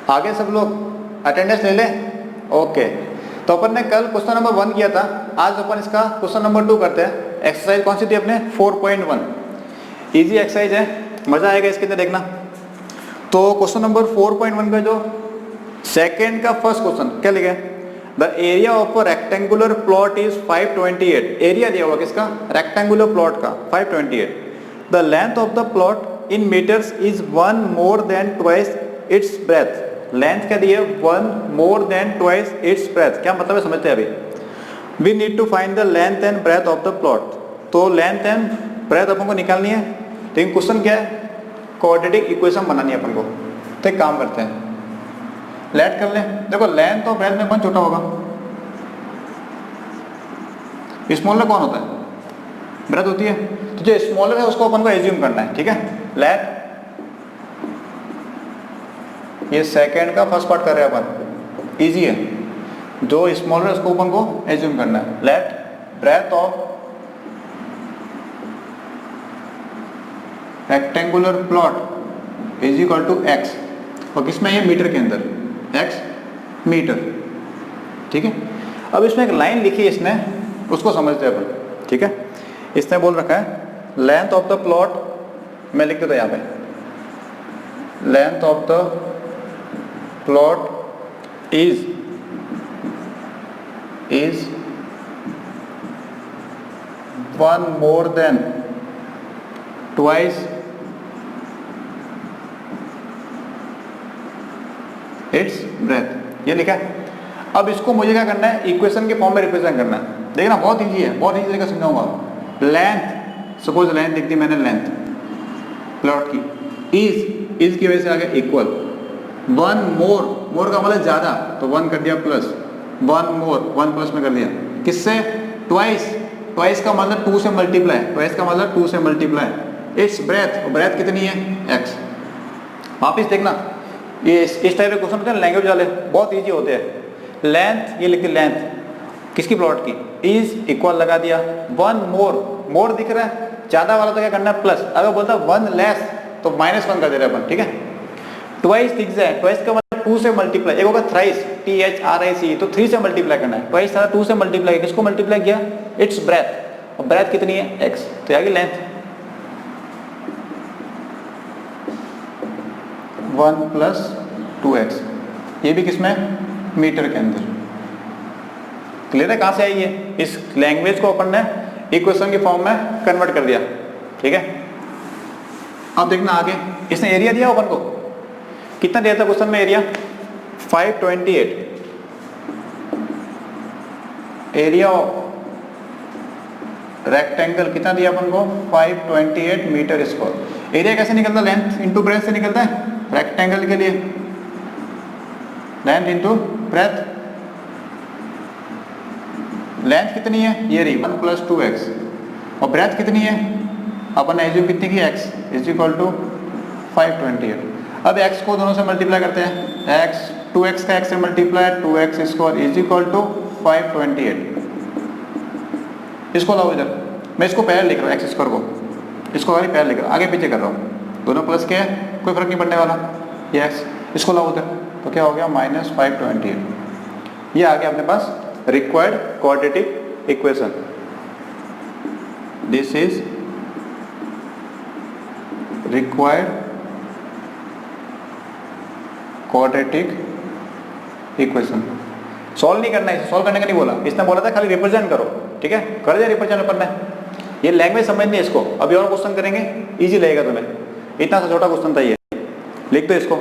आगे सब लोग अटेंडेंस ले लें। ओके, तो अपन ने कल क्वेश्चन नंबर 1 किया था, आज अपन इसका क्वेश्चन नंबर 2 करते हैं। एक्सरसाइज कौन सी थी अपने? 4.1। इजी एक्सरसाइज है, मजा आएगा इसके अंदर देखना। तो क्वेश्चन नंबर 4.1 का जो सेकेंड का फर्स्ट क्वेश्चन क्या लिखा है? The area of a rectangular plot is 528। Area दिया हुआ किसका? रेक्टेंगुलर प्लॉट का 528। The length of the plot in metres is 1 more than twice its breadth। Length क्या दी है? 1 more than twice its breadth। क्या मतलब है समझते हैं अभी। We need to find the length and breadth of the plot. तो लेंथ एंड ब्रेथ अपन को निकालनी है, लेकिन क्वेश्चन क्या है? क्वाड्रेटिक इक्वेशन बनानी है अपन को। तो एक काम करते हैं, लेट कर लें। देखो लेंथ और ब्रेथ में कौन छोटा होगा? स्मॉलर कौन होता है? ब्रेथ होती है। तो जो स्मॉलर है उसको अपन को एज्यूम करना है, ठीक है। लेट, ये सेकेंड का फर्स्ट पार्ट कर रहे हैं अपन, इजी है। जो स्मॉलर है उसको अपन को एज्यूम करना है। Let breadth of rectangular plot is equal to x, और किसमें? ये मीटर के अंदर, एक्स मीटर, ठीक है। अब इसमें एक लाइन लिखी है इसने, उसको समझते हैं अपन, ठीक है। इसने बोल रखा है लेंथ ऑफ द प्लॉट, मैं लिख देता यहाँ पे, length of the plot is 1 more than twice it's breath, ये लिखा है। अब इसको मुझे क्या करना है? इक्वेशन के फॉर्म में रिप्रेजेंट करना है। देखना बहुत इजी है, बहुत इजी तरीके से समझाऊंगा। लेंथ, सपोज लेंथ लिख दी मैंने, लेंथ प्लॉट की, इज की वजह से आ गया इक्वल, 1 more, मोर का मतलब ज्यादा, तो 1 कर दिया प्लस, 1 more, 1 प्लस में कर दिया, किससे? ट्वाइस, ट्वाइस का मतलब 2 से मल्टीप्लाई, ट्वाइस का मतलब 2 से मल्टीप्लाई इट्स ब्रेथ, ब्रेथ कितनी है? x। वापिस देखना, ये इस टाइप के क्वेश्चन होते हैं लैंग्वेज वाले, बहुत इजी होते हैं। लेंथ, ये लिखती लेंथ किसकी? प्लॉट की। इज इक्वल लगा दिया, 1 more, मोर दिख रहा है, ज्यादा वाला तो क्या करना है? प्लस। अगर बोलता 1 लेस तो -1 कर दे रहे अपन, ठीक है। ट्वाइस दिख जाए, ट्वाइस का मतलब 2 से मल्टीप्लाई, एक होगा थ्राइस, THRIC, तो 3 से मल्टीप्लाई करना है। ट्वाइस था 2 से मल्टीप्लाई, किसको मल्टीप्लाई किया? इट्स ब्रेथ, और ब्रेथ कितनी है? x, तो आगे लेंथ 1 + 2x, ये भी किसमें? मीटर के अंदर। क्लियर है? कहां से आई है? इस लैंग्वेज को अपन ने इक्वेशन के फॉर्म में कन्वर्ट कर दिया, ठीक है। अब देखना आगे, इसने एरिया दिया अपन को, कितना दिया था क्वेश्चन में एरिया? 528। एरिया ऑफ रेक्टेंगल कितना दिया अपन को? 528 मीटर स्क्वायर। एरिया कैसे निकलता? लेंथ इंटू ब्रेथ से निकलता है रेक्टेंगल के लिए, लेंथ इंटू ब्रेथ। लेंथ कितनी है? ये रही 1 + 2x, और ब्रेथ कितनी है? अपन ने एज्यूम कितनी की? x is equal to 528। अब x को दोनों से मल्टीप्लाई करते हैं, x 2x का x से multiply, 2x square is equal to 528। इसको लाओ इधर, मैं इसको पहले लिख रहा हूँ, एक्स स्क्वायर को, इसको खाली पहले लिख रहा हूँ, आगे पीछे कर रहा हूँ, दोनों प्लस के हैं, कोई फर्क नहीं पड़ने वाला। ये एक्स, इसको लाओ उधर, तो क्या हो गया? -528। ये आ गया अपने पास required quadratic equation. This is required quadratic equation. Solve नहीं करना है, सॉल्व करने का नहीं बोला, इसने बोला था खाली रिप्रेजेंट करो, ठीक है। कर दिया रिप्रेजेंट अपन ने। ये लैंग्वेज समझनी है इसको। अभी और क्वेश्चन करेंगे, इजी लगेगा तुम्हें। इतना सा छोटा क्वेश्चन था ये, लिख दो इसको।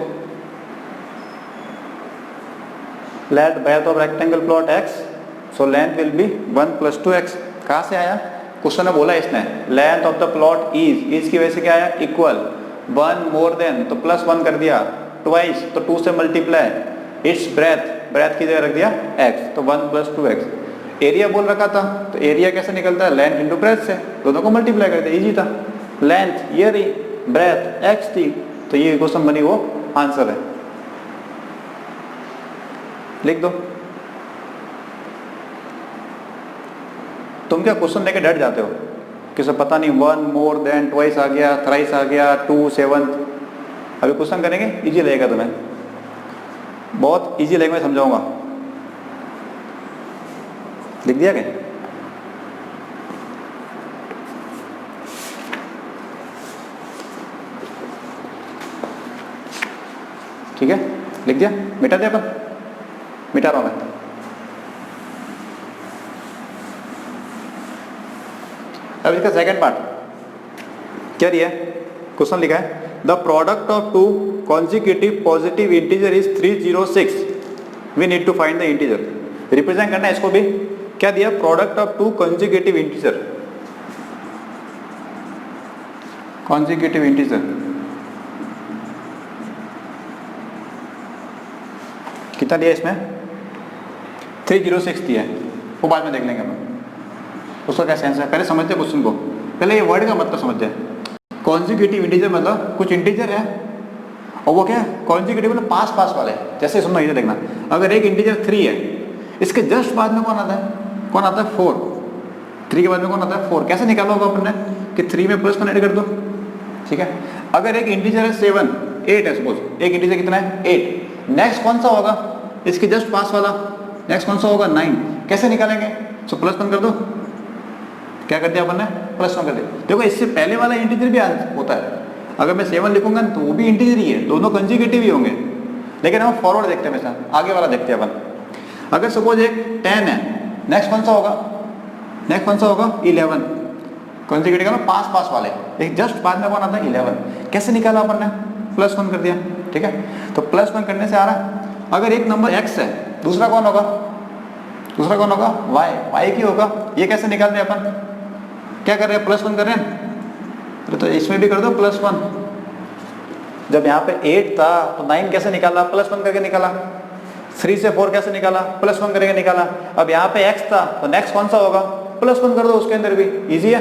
Let breadth of rectangle plot x, so length will be 1 + 2x। कहाँ से आया? क्वेश्चन ने बोला इसने length of the plot is की वजह से क्या आया? इक्वल, 1 more than, तो +1 कर दिया, ट्वाइस तो 2 से मल्टीप्लाई, इट्स ब्रेथ, ब्रेथ की जगह रख दिया x, तो 1 + 2x। एरिया बोल रखा था, तो एरिया कैसे निकलता है? लेंथ इंटू ब्रेथ से, दोनों को मल्टीप्लाई कर दिया, इजी था। लेंथ ये रही, ब्रेथ x थी, तो ये क्वेश्चन बनी, वो आंसर है। लिख दो। तुम क्या क्वेश्चन लेके डर जाते हो कि सब पता नहीं, 1 more than, ट्वाइस आ गया, थ्राइस आ गया, 2 7। अभी क्वेश्चन करेंगे, इजी लगेगा तुम्हें। बहुत इजी लैंग्वेज समझाऊंगा। लिख दिया क्या? ठीक है, लिख दिया, मिटा दिया अपन, मिटा रहा हूं मैं। अब इसका सेकंड पार्ट क्या दिया है? क्वेश्चन लिखा है the product of two consecutive positive integer is 306। We need to find the integer. Represent करना है इसको भी। क्या दिया? Product of two consecutive integer, consecutive integer कितना दिया इसमें? 306 दिया है, वो बाद में देख लेंगे हम उसका क्या सेंस है। पहले समझते क्वेश्चन को, पहले ये वर्ड का मतलब समझ जाए। कॉन्जिक्यूटिव इंटीजर मतलब कुछ इंटीजर है और वो क्या है? कॉन्जिक्यूटिव मतलब पास पास वाले। जैसे सुनो इधर देखना, अगर एक इंटीजर 3 है, इसके जस्ट बाद में कौन आता है? कौन आता है? 4। 3 के बाद में कौन आता है? 4। कैसे निकाला होगा अपन ने कि 3 में प्लस 1 ऐड कर दो, ठीक है। अगर एक इंटीजर है 7, 8 है सपोज, एक इंटीजर कितना है? 8। नेक्स्ट कौन सा होगा? इसके जस्ट पास वाला। नेक्स्ट कौन सा होगा? 9। कैसे निकालेंगे? सो प्लस 1 कर दो। क्या कर दिया अपन ने? प्लस 1 कर दिया। देखो इससे पहले वाला इंटीजर भी होता है। अगर मैं 7 लिखूंगा तो वो भी इंटीजर ही है, दोनों कंजुगेटिव ही होंगे। लेकिन हम फॉरवर्ड देखते हैं, हमेशा आगे वाला देखते हैं अपन। अगर सपोज एक 10 है, नेक्स्ट कौन सा होगा? नेक्स्ट कौन सा होगा? 11। कंजुगेटिव का पास पास वाले, एक जस्ट बाद में कौन आता है? 11। कैसे निकाला अपन ने? प्लस 1 कर दिया, ठीक है। तो प्लस 1 करने से आ रहा है। अगर एक नंबर x है, दूसरा कौन होगा? दूसरा कौन होगा? y की होगा। ये कैसे निकाल रहे हैं अपन? क्या कर रहे हैं? प्लस 1 कर रहे हैं। तो इसमें भी कर दो प्लस 1। जब यहाँ पे 8 था तो 9 कैसे निकाला? प्लस 1 करके निकाला। 3 से 4 कैसे निकाला? प्लस 1 करके निकाला। अब यहाँ पे x था तो नेक्स्ट कौन सा होगा? प्लस 1 कर दो उसके अंदर भी, इजी है।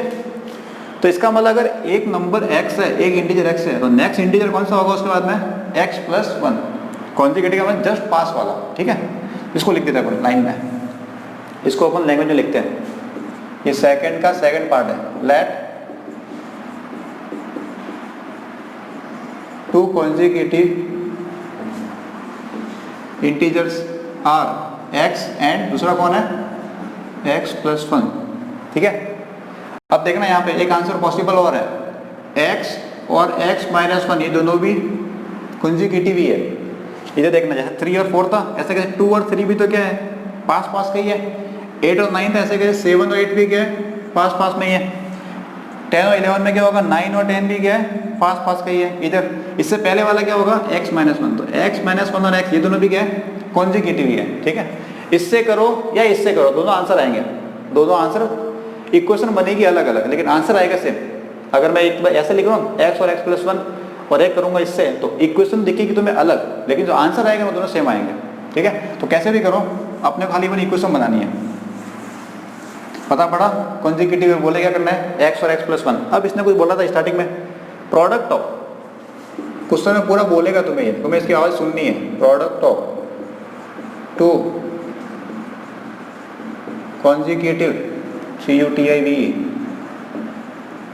तो इसका मतलब अगर एक नंबर x है, एक इंटीजर x है, तो नेक्स्ट इंटीजर कौन सा होगा उसके बाद में? x plus 1। कॉन्जुगेटिव का मतलब जस्ट पास वाला, ठीक है। इसको लिख देते हैं अपन लाइन में, इसको अपन लैंग्वेज में लिखते हैं। ये सेकंड का सेकंड पार्ट है। Let two conjugative integers are x and दूसरा कौन है? x प्लस 1, ठीक है। अब देखना यहाँ पे एक आंसर पॉसिबल और है, x और x माइनस 1 ये दोनों भी कॉन्जुगेटिव ही है। इधर देखना, जैसे 3 और 4 था, ऐसे कैसे 2 और 3 भी तो क्या है? पास पास का ही है। 8 और 9 था, ऐसे कैसे 7 और 8 भी क्या है? पास पास में ही है। 10 और 11 में क्या होगा? 9 और 10 भी क्या है? पास पास का ही है। इधर इससे पहले वाला क्या होगा? x minus 1। तो x माइनस 1 और x ये दोनों भी क्या है? कॉन्जुगेटिव ही है, ठीक है। इससे करो या इससे करो, दोनों आंसर आएंगे। दोनों आंसर, इक्वेशन बनेगी अलग अलग लेकिन आंसर आएगा सेम। अगर मैं एक बार ऐसे लिख रहा हूँ x और x प्लस 1 और एक करूंगा इससे, तो इक्वेशन दिखेगी तुम्हें अलग, लेकिन जो आंसर आएगा वो दोनों सेम आएंगे, ठीक है। तो कैसे भी करो, अपने खाली वन इक्वेशन बनानी है। पता पड़ा? कॉन्जिक्यूटिव बोले क्या करना है? x और x प्लस 1। अब इसने कुछ बोला था स्टार्टिंग में, प्रोडक्ट ऑफ, क्वेश्चन में पूरा बोलेगा तुम्हें इसकी आवाज सुननी है। Product of two consecutive CUTIV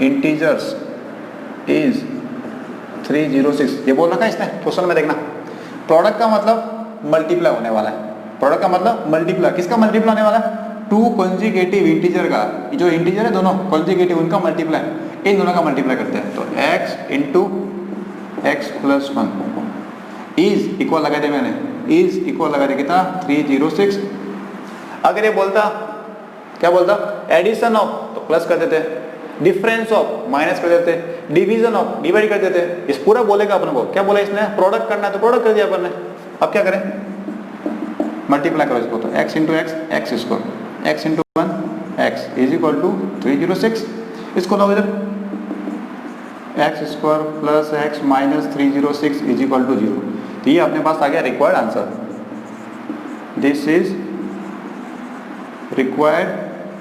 integers is 306। ये बोल रखा है इसने क्वेश्चन में, देखना। प्रोडक्ट का मतलब मल्टीप्लाई होने वाला है। प्रोडक्ट का मतलब मल्टीप्लाई, किसका मल्टीप्लाई होने वाला है? टू कॉन्जिक्यूटिव इंटीजर का, जो इंटीजर है दोनों कॉन्जिक्यूटिव, उनका मल्टीप्लाई, इन दोनों का मल्टीप्लाई करते हैं। तो x into x plus 1 is equal लगा दिया मैंने, इज इक्वल लगा दिया कितना? 306। अगर ये बोलता, क्या बोलता? एडिशन ऑफ, तो प्लस कर देते, डिफरेंस ऑफ माइनस कर देते, डिवीजन ऑफ डिवाइड कर देते। इस पूरा बोलेगा अपन को। क्या बोला इसने? प्रोडक्ट करना है तो प्रोडक्ट कर दिया अपन ने। अब क्या करें? मल्टीप्लाई करो इसको। तो x into x, x square, x into 1 x is equal to 306। इसको लो इधर, x square plus x minus 306 is equal to 0। तो ये अपने पास आ गया required answer. This is required,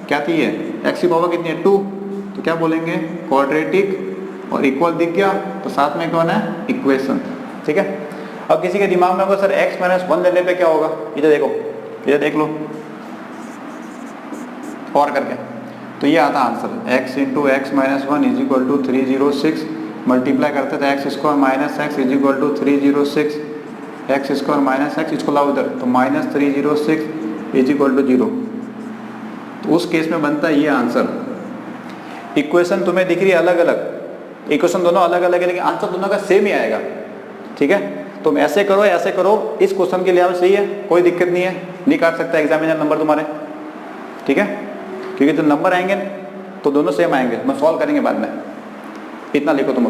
क्या थी ये? एक्स की पावर कितनी है? 2। तो क्या बोलेंगे? क्वाड्रेटिक, और इक्वल दिख गया तो साथ में कौन है? इक्वेशन, ठीक है। अब किसी के दिमाग में होगा सर x माइनस 1 लेने पे क्या होगा? इधर देखो, इधर देख लो और करके, तो ये आता answer x into x minus 1 is equal to 306। Multiply करते थे x square minus x is equal to 306। X square minus x, इसको लाओ इधर, तो -306 इज इक्वल टू 0। तो उस केस में बनता है ये आंसर। इक्वेशन तुम्हें दिख रही है अलग अलग, इक्वेशन दोनों अलग अलग है लेकिन आंसर दोनों का सेम ही आएगा, ठीक है। तुम ऐसे करो ऐसे करो, इस क्वेश्चन के लिए आप सही है, कोई दिक्कत नहीं है, नहीं काट सकता एग्जामिनर नंबर तुम्हारे, ठीक है, क्योंकि जो नंबर आएंगे तो दोनों सेम आएंगे, मैं सॉल्व करेंगे बाद में। इतना लिखो तुम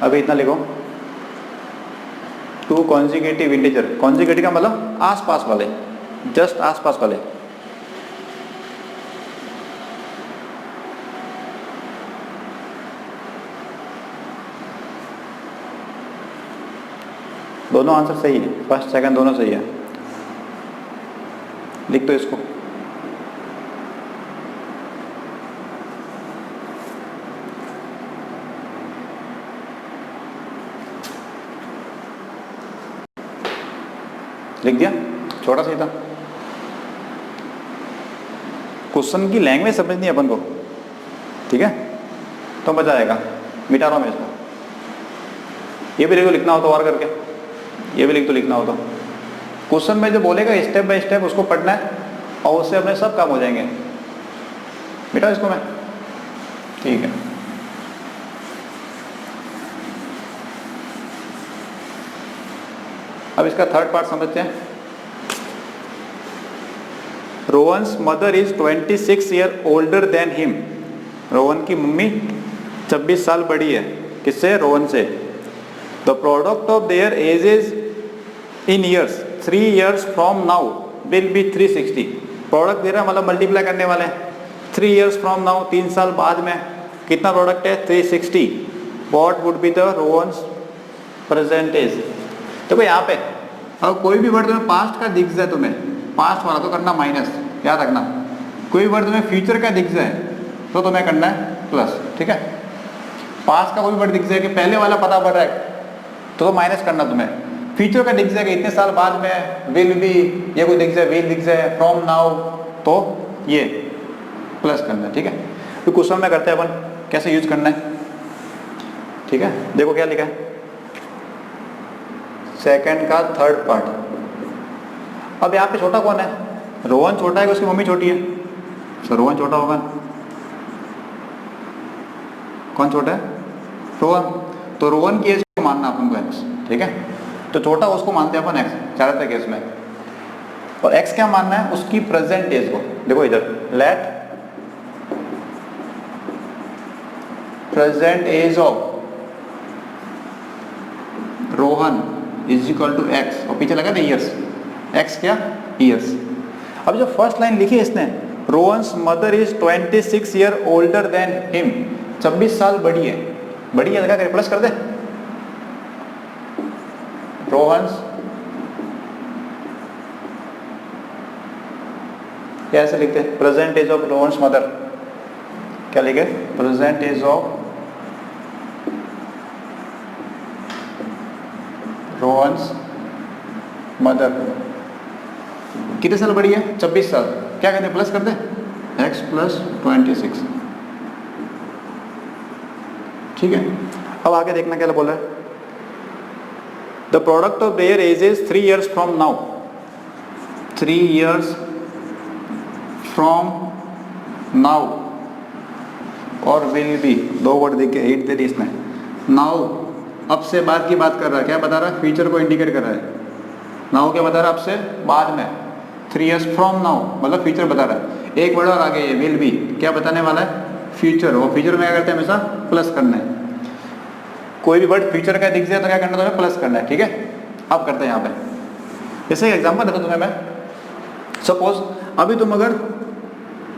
अभी इतना लिखो, 2 कॉन्जिगेटिव इंटीजर, कॉन्जिगेटिव का मतलब आसपास वाले, जस्ट आसपास वाले। दोनों आंसर सही है, फर्स्ट सेकंड दोनों सही है। लिख दो इसको। लिख दिया, छोटा सा ही था। क्वेश्चन की लैंग्वेज समझनी है अपन को, ठीक है, तो मजा आएगा। मिटा रहा हूं मैं इसको, ये भी देखो लिखना हो तो और करके, ये भी लिख तो लिखना हो तो। क्वेश्चन में जो बोलेगा स्टेप बाय स्टेप उसको पढ़ना है और उससे अपने सब काम हो जाएंगे। मिटाओ इसको मैं, ठीक है। अब इसका थर्ड पार्ट समझते हैं। Rohan's mother is 26 year older than him. Rohan की मम्मी 26 साल बड़ी है, किससे? रोहन से। The product of their ages in years 3 years from now will be 360। Product दे रहा है मतलब मल्टीप्लाई करने वाले हैं। 3 years फ्रॉम नाउ, 3 साल बाद में कितना प्रोडक्ट है? 360। What would be the Rohan's present age. देखो यहाँ पे अब कोई भी वर्ड तुम्हें पास्ट का दिख जाए, तुम्हें पास्ट वाला तो करना माइनस, याद रखना। कोई वर्ड तुम्हें फ्यूचर का दिख जाए तो तुम्हें करना है प्लस, ठीक है। पास्ट का कोई वर्ड दिख जाए कि पहले वाला पता पड़ रहा है तो माइनस करना तुम्हें। फ्यूचर का दिख जाएगा इतने साल बाद में, विल बी, ये कोई दिख जाए, विल दिख जाए, फ्रॉम नाउ, तो ये प्लस करना है, ठीक है। तो क्वेश्चन में करते हैं अपन कैसे यूज करना है, ठीक है। देखो क्या लिखा है, सेकंड का थर्ड पार्ट। अब यहाँ पे छोटा कौन है? रोहन छोटा है कि उसकी मम्मी छोटी है? तो रोहन छोटा होगा। कौन छोटा है? रोहन। तो रोहन की एज को मानना अपन को एक्स, ठीक है। तो छोटा उसको मानते हैं अपन एक्स ज्यादातर केस में। और एक्स क्या मानना है? उसकी प्रेजेंट एज को। देखो इधर, let present age of Rohan is equal to x, और पीछे लगा ना ईयर्स। एक्स क्या? ईयर्स। अब जो फर्स्ट लाइन लिखी है इसने, Rohan's mother is 26 year older than him, 26 साल बड़ी है। बड़ी है, लगा कर प्लस कर दे। रोहन्स क्या ऐसे लिखते हैं? Present age of Rohan's mother, क्या लिखे? Present age of Rohan's mother कितने साल बड़ी है? 26 साल। क्या कहते हैं? प्लस कर दे, x प्लस 26, ठीक है। अब आगे देखना क्या बोला है। The product of their edges 3 years from now, 3 years from now, और विल बी, दो वर्ड देख के हिट दे दी इसने। नाउ अब से बाद की बात कर रहा है, क्या बता रहा है? फ्यूचर को इंडिकेट कर रहा है। नाउ क्या बता रहा है? अब से बाद में। 3 years फ्रॉम नाउ मतलब फ्यूचर बता रहा है। एक वर्ड और आगे ये विल बी, क्या बताने वाला है? फ्यूचर। और फ्यूचर में क्या करते हैं? हमेशा प्लस करना है। कोई भी वर्ड फ्यूचर का दिख जाए तो क्या करना है? प्लस करना है, ठीक है। अब करते हैं यहाँ पे, जैसे एग्जाम्पल देता तुम्हें मैं। सपोज अभी तुम अगर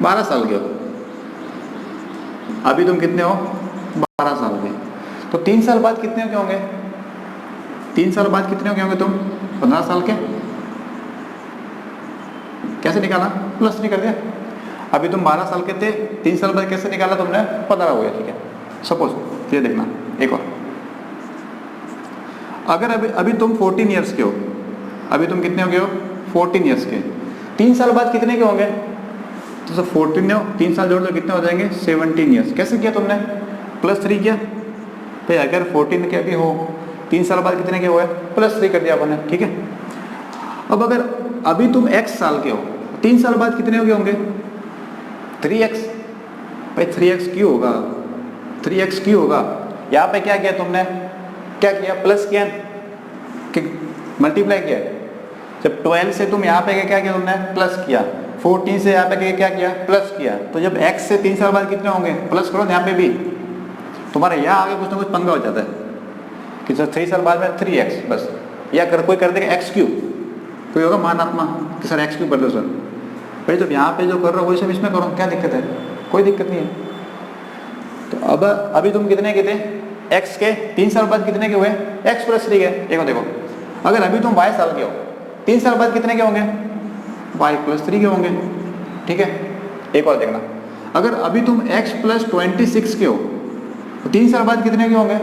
12 साल के हो, अभी तुम कितने हो? 12 साल के। तो 3 साल बाद कितने के होंगे? 3 साल बाद कितने के होंगे तुम? 15 साल के। कैसे निकाला? प्लस नहीं कर दिया। अभी तुम 12 साल के थे, 3 साल बाद कैसे निकाला तुमने? 15 हो गया, ठीक है। सपोज ये देखना एक और, अगर अभी तुम 14 ईयर्स के हो, अभी तुम कितने हो गए हो? 14 ईयर्स के। 3 साल बाद कितने के होंगे? तो सब 14 हो, 3 साल जोड़ दो कितने हो जाएंगे? 17 ईयर्स। कैसे किया तुमने? +3 किया, भाई अगर 14 के भी हो 3 साल बाद कितने के हुए, +3 कर दिया अपन ने, ठीक है। अब अगर अभी तुम x साल के हो, 3 साल बाद कितने हो गए होंगे, 3x। भाई 3x क्यों होगा, 3x क्यों होगा, यहाँ पे क्या किया तुमने, क्या किया, प्लस किया कि मल्टीप्लाई किया। जब 12 से तुम यहाँ पे क्या किया तुमने, प्लस किया। 14 से यहाँ पे क्या किया, प्लस किया। तो जब x से 3 साल बाद कितने होंगे, प्लस करो यहाँ पे भी, तुम्हारे यहाँ आगे कुछ ना कुछ पंगा हो जाता है कि सर 3 साल बाद में 3x बस, या कोई कर देगा x क्यू, कोई होगा मानात्मा कि सर x क्यू कर दो सर। भाई जब यहाँ पे जो कर रहे हो वही सब इसमें करो, क्या दिक्कत है, कोई दिक्कत नहीं है। तो अब अभी तुम कितने के थे, x के 3 साल बाद कितने के हुए, x +3 के। देखो अगर अभी तुम y साल के हो, 3 साल बाद कितने के होंगे, y +3 के होंगे, ठीक है। एक और देखना, अगर अभी तुम x +26 के हो, तो 3 साल बाद कितने के होंगे,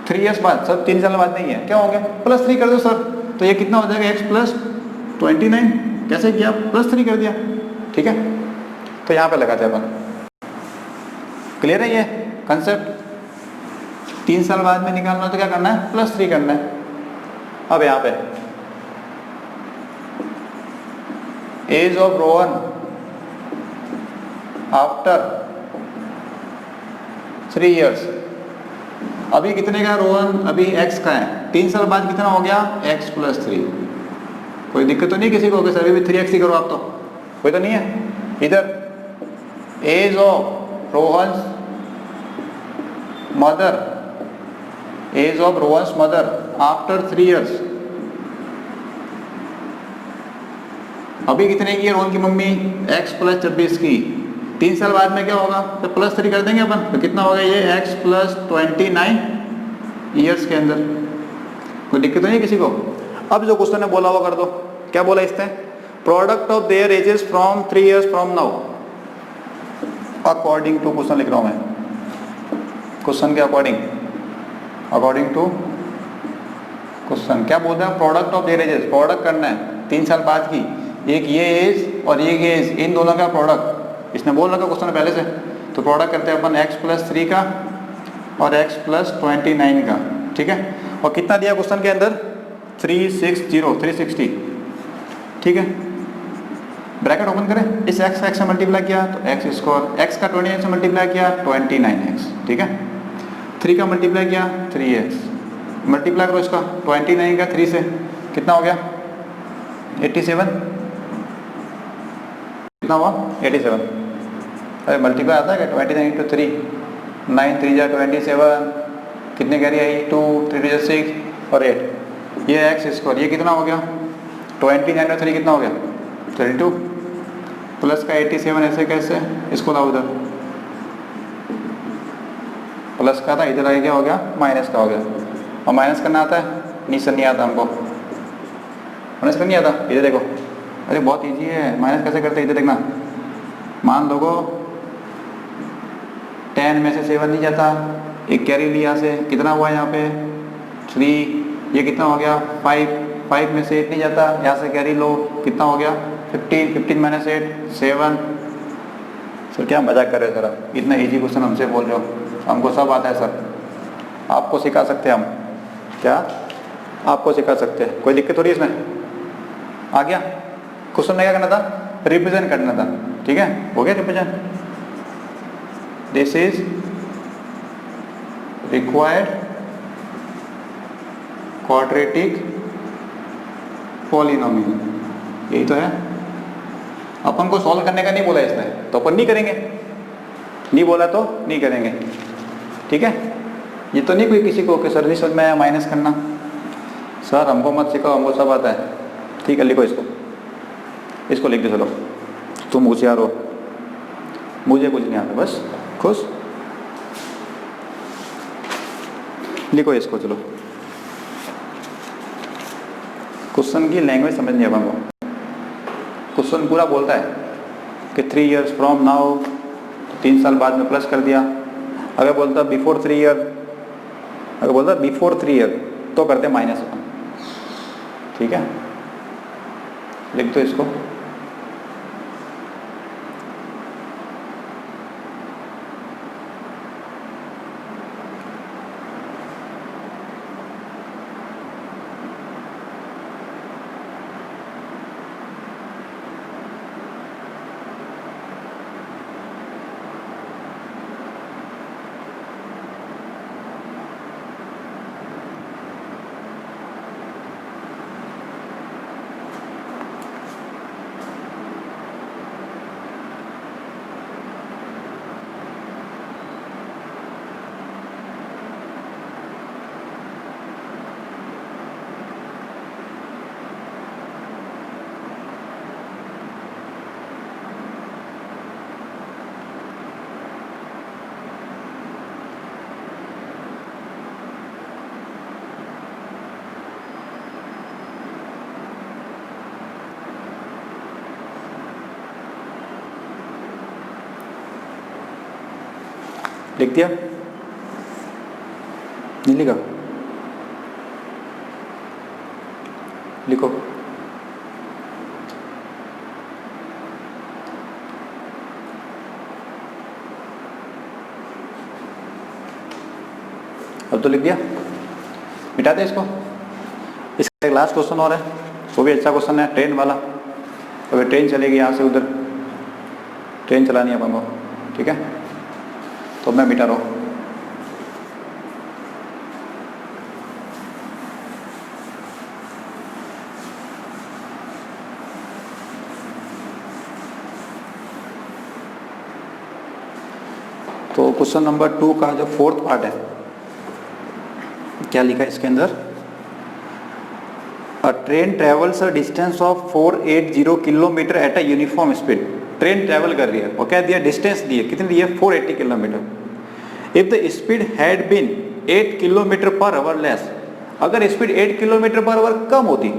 3 इयर्स बाद, सब 3 साल बाद नहीं है, क्या होंगे, +3 कर दो सर। तो ये कितना हो जाएगा, x +29, कैसे किया, +3 कर दिया, ठीक है। तो यहाँ पे लगाते हैं अपन, क्लियर है ये कंसेप्ट। 3 साल बाद में निकालना तो क्या करना है, +3 करना है। अब यहाँ पे age of Rohan after 3 years, अभी कितने का रोहन, अभी x का है, 3 साल बाद कितना हो गया, x +3। कोई दिक्कत तो नहीं किसी को, सर अभी भी 3x ही करो आप, तो कोई तो नहीं है। इधर age of Rohan mother, age of Rohan's mother after 3 years, अभी कितने की है रोहन की मम्मी, x +26 की। 3 साल बाद में क्या होगा, तो +3 कर देंगे अपन, तो कितना होगा ये, x +29 ईयर्स के अंदर। कोई दिक्कत तो नहीं किसी को। अब जो क्वेश्चन ने बोला वो कर दो, क्या बोला इसने, product of their ages from 3 years from now according to, question लिख रहा हूं मैं, क्वेश्चन के अकॉर्डिंग टू क्वेश्चन क्या बोलता है, product of their edges, product करना है 3 साल बाद की, एक ये एज और एक एज, इन दोनों का प्रोडक्ट इसने बोल रखा क्वेश्चन पहले से। तो प्रोडक्ट करते हैं अपन x +3 का और x +29 का, ठीक है। और कितना दिया क्वेश्चन के अंदर, 360, ठीक है। ब्रैकेट ओपन करें, इस x से मल्टीप्लाई किया तो x स्क्वायर, x का 29 से मल्टीप्लाई किया 29x, ठीक है। 3 का मल्टीप्लाई किया 3x, मल्टीप्लाई करो इसका 29 का 3 से, कितना हो गया 87, कितना हुआ 87। अरे मल्टीप्लाई आता है क्या, 29 × 3, 9 3 जा 27, कितने कैरी आई 2, 3 जा 6 और 8, ये x स्क्वायर, ये कितना हो गया 29 और 3 कितना हो गया 32, प्लस का 87 ऐसे कैसे, इसको लाओ उधर, प्लस का था इधर आ क्या हो गया, माइनस का हो गया। और माइनस करना आता है, नीचे नहीं आता हमको, माइनस करना नहीं आता, इधर देखो, अरे बहुत इजी है, माइनस कैसे करते हैं इधर देखना। मान लो 10 में से 7 नहीं जाता, एक कैरी लिया से, कितना हुआ यहाँ पे 3, ये कितना हो गया 5 में से 8 नहीं जाता, यहाँ से कैरी लो, कितना हो गया 15 - 8 7। सर क्या मजाक कर रहे हो सर आप, इतना इजी क्वेश्चन हमसे बोल रहे हो, हमको सब आता है सर, आपको सिखा सकते हैं हम, क्या आपको सिखा सकते हैं, कोई दिक्कत हो रही है इसमें। आ गया क्वेश्चन में क्या करना था, रिप्रेजेंट करना था, ठीक है, हो गया represent. This is required quadratic polynomial, यही तो है। अपन को सॉल्व करने का नहीं बोला इसमें, तो अपन नहीं करेंगे, नहीं बोला तो नहीं करेंगे, ठीक है। ये तो नहीं कोई किसी को कि सर नहीं समझ में आया माइनस करना, सर हमको मत सिखाओ, हमको सब आता है, ठीक है। लिखो इसको लिख दो, चलो तुम होशियार हो, मुझे कुछ नहीं आता, बस खुश। लिखो इसको, चलो क्वेश्चन की लैंग्वेज समझ नहीं अपन को। क्वेश्चन पूरा बोलता है कि 3 इयर्स फ्रॉम नाउ, 3 साल बाद में प्लस कर दिया। अगर बोलता बिफोर 3 ईयर, अगर बोलता बिफोर 3 ईयर तो करते माइनस अपन, ठीक है। लिख दो इसको, लिख दिया? नहीं लिखा? लिखो। अब तो लिख दिया, मिटा दे इसको। इसका एक लास्ट क्वेश्चन और है, वो भी अच्छा क्वेश्चन है, ट्रेन वाला। अभी ट्रेन चलेगी यहाँ से उधर, ट्रेन चलानी है अपन को, ठीक है? तो मैं मिटा रहा हूँ। तो क्वेश्चन नंबर 2 का जो 4th पार्ट है, क्या लिखा है इसके अंदर? अ train travels a distance of 480 kilometre at a uniform speed. Train travel कर रही है और क्या दिया? डिस्टेंस दी है, कितनी दी है? 480 kilometre. If the speed had been 8 kilometre per hour less, अगर स्पीड 8 किलोमीटर पर आवर कम होती,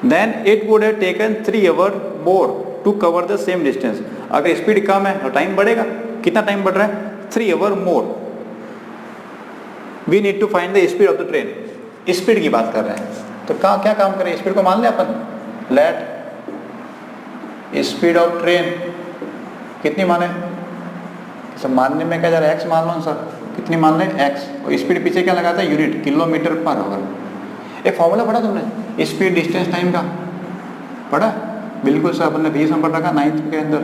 then it would have taken 3 hour more to cover the same distance. अगर स्पीड कम है तो टाइम बढ़ेगा, कितना टाइम बढ़ रहा है? 3 hour more. We need to find the speed of the train. Speed की बात कर रहे हैं, तो क्या काम करें? स्पीड को मान लें अपन, लेट स्पीड ऑफ ट्रेन कितनी माने? सब मानने में क्या जा रहा है? एक्स मान लो सर, कितनी मान लें? एक्स। और स्पीड पीछे क्या लगाता है? Unit, kilometre per our. एक फॉर्मूला पढ़ा तुमने स्पीड डिस्टेंस टाइम का? पढ़ा? बिल्कुल सर, अपन ने फिजिक्स में पढ़ रखा 9th के अंदर।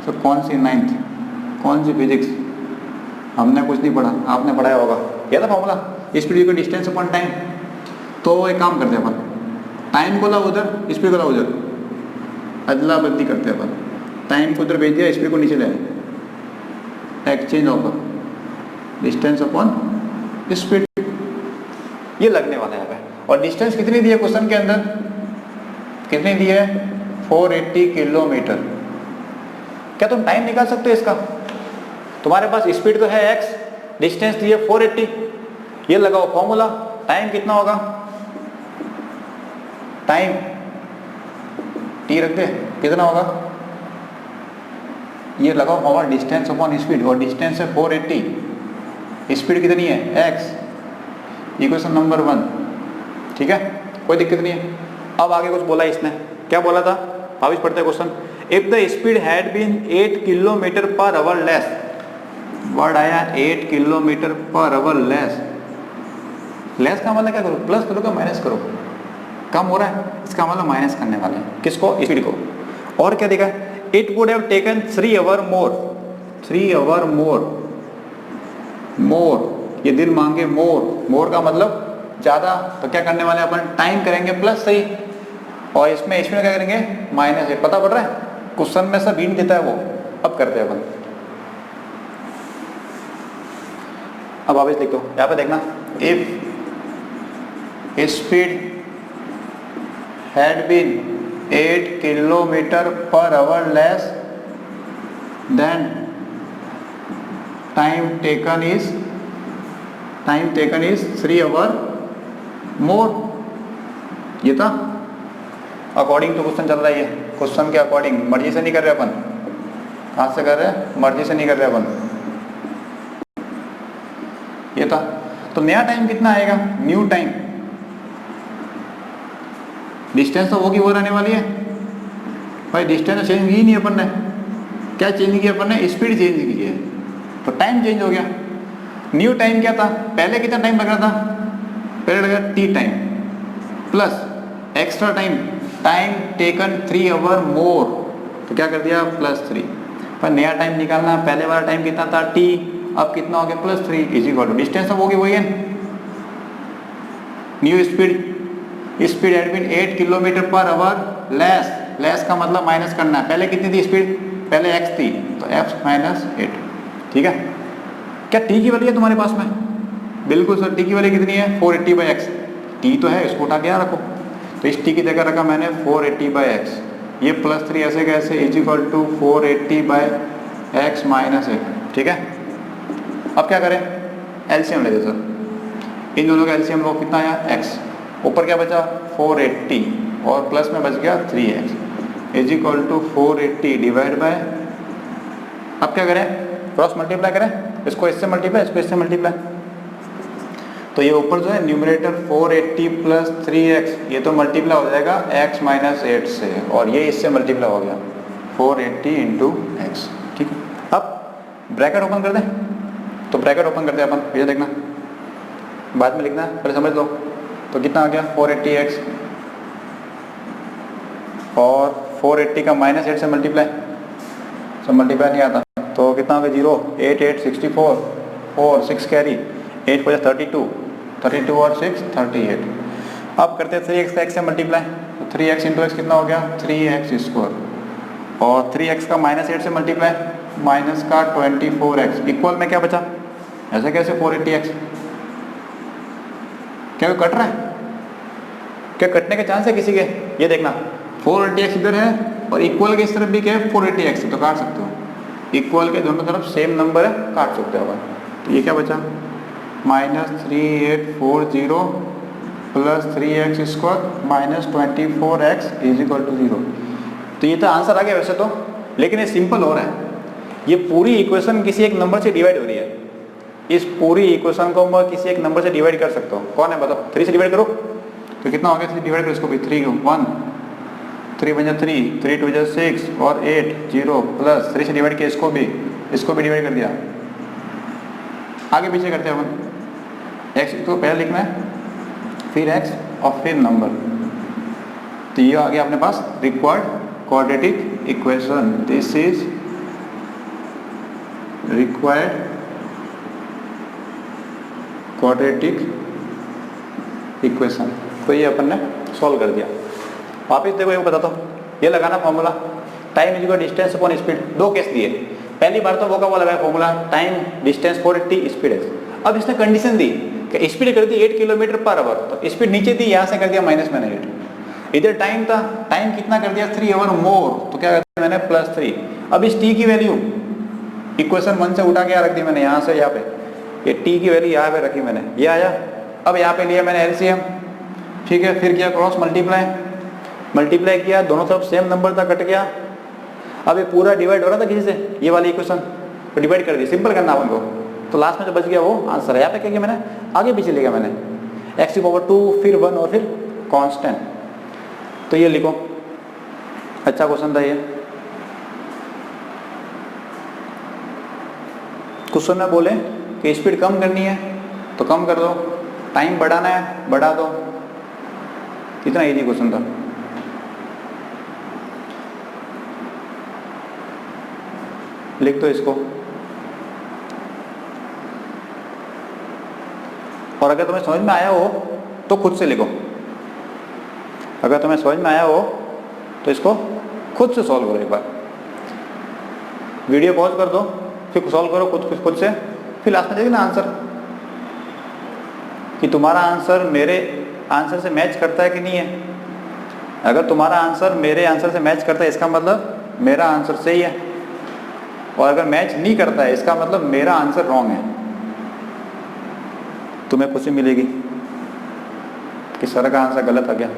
सर कौन सी 9th, कौन सी फिजिक्स? हमने कुछ नहीं पढ़ा, आपने पढ़ाया होगा। क्या था formula? Speed equal distance upon time. तो एक काम करते हैं अपन, टाइम को ला उधर, स्पीड को ला उधर, अदला बदली करते हैं अपन। टाइम को उधर भेज दिया, स्पीड को नीचे ले आए, exchange of distance upon speed. ये लगने वाला है यहाँ पे। और डिस्टेंस कितनी दी है क्वेश्चन के अंदर? कितनी दी है? 480 किलोमीटर। क्या तुम टाइम निकाल सकते हो इसका? तुम्हारे पास स्पीड तो है x, डिस्टेंस दी है 480, ये लगाओ फॉर्मूला। टाइम कितना होगा? टाइम t रख दे, कितना होगा? ये लगाओ फॉर्मूला, डिस्टेंस अपॉन स्पीड, और डिस्टेंस है 480, स्पीड कितनी है? x। इक्वेशन नंबर 1, ठीक है, कोई दिक्कत नहीं है। अब आगे कुछ बोला इसने, क्या बोला था? वापिस पढ़ते हैं question. If the speed had been 8 kilometre per hour less, word आया 8 kilometre per hour less. Less का मतलब क्या करो? प्लस करो क्या माइनस करो? कम हो रहा है, इसका मतलब माइनस करने वाले हैं। किसको? स्पीड को। और क्या देखा? It would have taken 3 hour more, 3 hour more, more ये दिन मांगे मोर, मोर का मतलब ज्यादा। तो क्या करने वाले अपन? टाइम करेंगे प्लस, सही, और इसमें क्या करेंगे? माइनस। पता पड़ रहा है? क्वेश्चन में सब हिंट देता है वो। अब करते हैं अपन, अब वापस लिख दो यहाँ पे, देखना। If speed had been 8 kilometre per hour less, then time taken is 3 hour more. ये था अकॉर्डिंग टू क्वेश्चन चल रहा है। ये क्वेश्चन के अकॉर्डिंग, मर्जी से नहीं कर रहे अपन। कहाँ से कर रहे हैं? मर्जी से नहीं कर रहे अपन। ये था। तो नया टाइम कितना आएगा? New time. डिस्टेंस तो वो की वो रहने वाली है भाई, डिस्टेंस चेंज की नहीं अपन ने। क्या चेंज किया अपन ने? स्पीड चेंज की है, तो टाइम चेंज हो गया। न्यू टाइम क्या था? पहले कितना टाइम लग रहा था? पहले लगा T time plus extra time, time taken 3 hour more, तो क्या कर दिया? +3। पर नया टाइम निकालना, पहले वाला टाइम कितना था? टी, अब कितना हो गया? +3 इज इक्वल टू डिस्टेंस अब होगी वही है। New speed had been 8 kilometre per hour less, less का मतलब माइनस करना है। पहले कितनी थी स्पीड? पहले x थी, तो x - 8, ठीक है। क्या t की वैल्यू है तुम्हारे पास में? बिल्कुल सर, t की वैल्यू कितनी है? 480/x। t तो है, इसको उठा के यहाँ रखो, तो इस t की जगह रखा मैंने 480/x। ये +3 ऐसे कैसे? इज इक्वल टू 480/x - 8, ठीक है। अब क्या करें? एलसीएम ले दो सर, इन दोनों का एलसीएम लो, कितना आया? x। ऊपर क्या बचा? 480, और प्लस में बच गया 3x is equal to 480 divide by, अब क्या करें? क्रॉस मल्टीप्लाई करें, इसको इससे मल्टीप्लाई, इसको इससे मल्टीप्लाई। तो ये ऊपर जो है न्यूमरेटर 480 प्लस 3x, ये तो मल्टीप्लाई हो जाएगा x माइनस 8 से, और ये इससे मल्टीप्लाई हो गया 480 इंटू एक्स। ठीक है, अब ब्रैकेट ओपन कर दें, तो ब्रैकेट ओपन करते हैं अपन, ये देखना बाद में लिखना है, पहले समझ लो। तो कितना आ गया 480x, और 480 का माइनस 8 से मल्टीप्लाई, सब मल्टीप्लाई नहीं आता, तो कितना हो गया 0, 8 8 64, 4 6 कैरी, 8 4 32, 32 और 6 38। अब करते हैं 3x का x से मल्टीप्लाई, तो 3x इंटू एक्स कितना हो गया 3x स्क्वायर, और 3x का माइनस 8 से मल्टीप्लाई, माइनस का 24x, इक्वल में क्या बचा, ऐसे कैसे 480x, क्या कट रहा है, क्या कटने के चांस है किसी के, ये देखना 480x इधर है और इक्वल के इस तरफ भी क्या है 480x, तो काट सकते हो, इक्वल के दोनों तरफ सेम नंबर है, काट सकते हो अपन। तो ये क्या बचा minus 3840 plus 3x square minus 24x is equal to 0। तो ये तो आंसर आ गया वैसे तो, लेकिन ये सिंपल हो रहा है, ये पूरी इक्वेशन किसी एक नंबर से डिवाइड हो रही है, इस पूरी इक्वेशन को मैं किसी एक नंबर से डिवाइड कर सकता हूँ, कौन है बताओ, 3 से डिवाइड करो, तो कितना हो गया 3 डिवाइड करो इसको भी, 3 1 3 बजा 3 3 2 6 और 8 0 प्लस 3 से डिवाइड किया इसको भी डिवाइड कर दिया। आगे पीछे करते हैं अपन, x को पहले लिखना है, फिर x और फिर नंबर। तो ये आ गया अपने पास required quadratic equation, this is required quadratic equation. तो ये अपन ने सॉल्व कर दिया। वापिस देखो एक बताता हूँ, ये लगाना formula time is equal distance upon speed, दो केस दिए, पहली बार तो वो का लगाया formula time distance 480 speed x. अब इसने कंडीशन दी कि स्पीड कर दी 8 किलोमीटर पर आवर, तो स्पीड नीचे दी, यहाँ से कर दिया माइनस मैंने 8, इधर टाइम था, टाइम कितना कर दिया 3 आवर मोर, तो क्या कर दिया मैंने प्लस 3। अब इस टी की वैल्यू इक्वेशन 1 से उठा के रख दी मैंने यहाँ से यहाँ पे, ये टी की वैल्यू यहाँ पे रखी मैंने, ये आया। अब यहाँ पे लिया मैंने एलसीएम, ठीक है, फिर किया क्रॉस मल्टीप्लाई किया, दोनों तरफ सेम नंबर था, कट गया। अब ये पूरा डिवाइड हो रहा था किसी से, ये वाली इक्वेशन तो डिवाइड कर दी, सिंपल करना अपन को, तो लास्ट में जो बच गया वो आंसर है। यहाँ पे क्या किया मैंने, आगे पीछे लिखा मैंने x⁴2 फिर 1 और फिर कांस्टेंट, तो ये लिखो, अच्छा क्वेश्चन था ये। क्वेश्चन में बोले कि स्पीड कम करनी है तो कम कर दो, टाइम बढ़ाना है बढ़ा दो, कितना इजी क्वेश्चन था। लिख दो इसको, और अगर तुम्हें समझ में आया हो तो खुद से लिखो, अगर तुम्हें समझ में आया हो तो इसको खुद से सॉल्व करो, एक बार वीडियो पॉज कर दो, फिर सॉल्व करो खुद से, फिर लास्ट में देखिए ना आंसर कि तुम्हारा आंसर मेरे आंसर से मैच करता है कि नहीं है। अगर तुम्हारा आंसर मेरे आंसर से मैच करता है, इसका मतलब मेरा आंसर सही है, और अगर मैच नहीं करता है इसका मतलब मेरा आंसर रॉन्ग है। तुम्हें खुशी मिलेगी कि सर का आंसर गलत आ गया।